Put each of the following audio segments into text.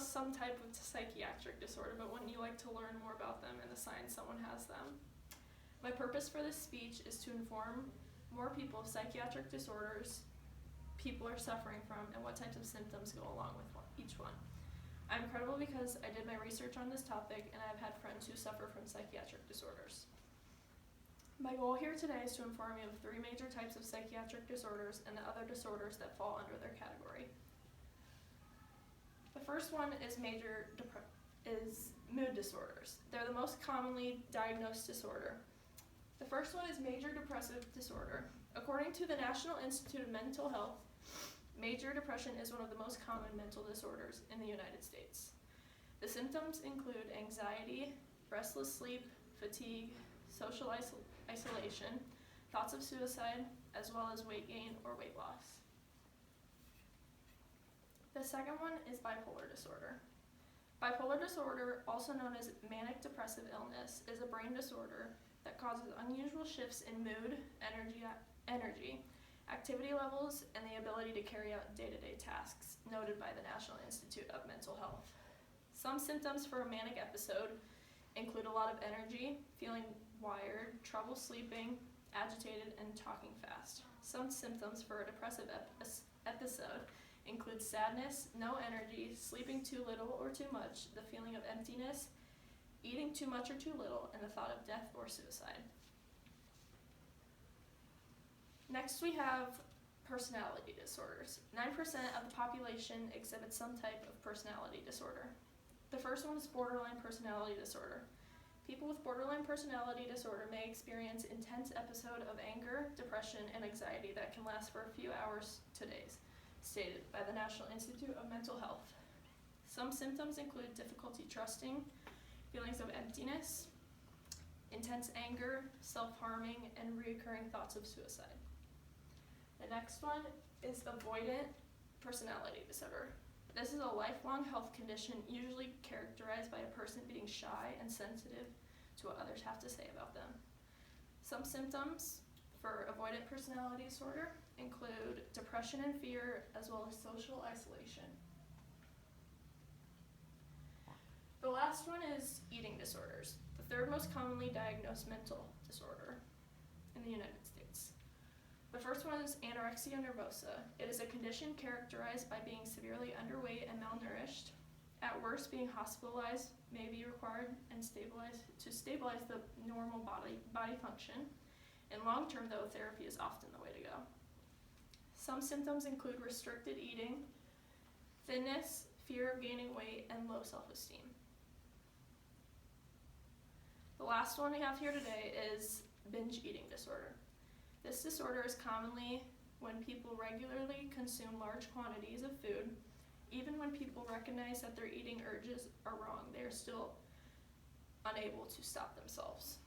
diagnose some type of psychiatric disorder, but wouldn't you like to learn more about them and the signs someone has them? My purpose for this speech is to inform more people of psychiatric disorders people are suffering from and what types of symptoms go along with each one. I'm credible because I did my research on this topic and I've had friends who suffer from psychiatric disorders. My goal here today is to inform you of 3 major types of psychiatric disorders and the other disorders that fall under their category. The first one is mood disorders. They're the most commonly diagnosed disorder. The first one is major depressive disorder. According to the National Institute of Mental Health, major depression is one of the most common mental disorders in the United States. The symptoms include anxiety, restless sleep, fatigue, social isolation, thoughts of suicide, as well as weight gain or weight loss. The second one is bipolar disorder. Bipolar disorder, also known as manic depressive illness, is a brain disorder that causes unusual shifts in mood, energy, activity levels, and the ability to carry out day-to-day tasks, noted by the National Institute of Mental Health. Some symptoms for a manic episode include a lot of energy, feeling wired, trouble sleeping, agitated, and talking fast. Some symptoms for a depressive episode include sadness, no energy, sleeping too little or too much, the feeling of emptiness, eating too much or too little, and the thought of death or suicide. Next, we have personality disorders. 9% of the population exhibits some type of personality disorder. The first one is borderline personality disorder. People with borderline personality disorder may experience intense episodes of anger, depression, and anxiety that can last for a few hours to days, stated by the National Institute of Mental Health. Some symptoms include difficulty trusting, feelings of emptiness, intense anger, self-harming, and recurring thoughts of suicide. The next one is avoidant personality disorder. This is a lifelong health condition usually characterized by a person being shy and sensitive to what others have to say about them. Some symptoms for avoidant personality disorder include depression and fear, as well as social isolation. The last one is eating disorders, the third most commonly diagnosed mental disorder in the United States. The first one is anorexia nervosa. It is a condition characterized by being severely underweight and malnourished. At worst, being hospitalized may be required and to stabilize the normal body function. In long term, though, therapy is often the way to go. Some symptoms include restricted eating, thinness, fear of gaining weight, and low self-esteem. The last one we have here today is binge eating disorder. This disorder is commonly when people regularly consume large quantities of food. Even when people recognize that their eating urges are wrong, they are still unable to stop themselves.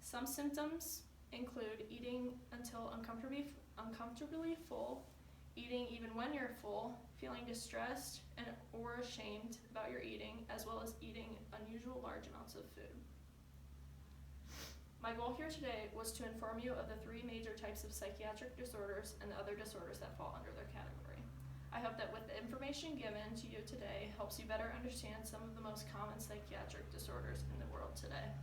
Some symptoms include eating until uncomfortably full, eating even when you're full, feeling distressed or ashamed about your eating, as well as eating unusual large amounts of food. My goal here today was to inform you of the 3 major types of psychiatric disorders and the other disorders that fall under their category. I hope that with the information given to you today helps you better understand some of the most common psychiatric disorders in the world today.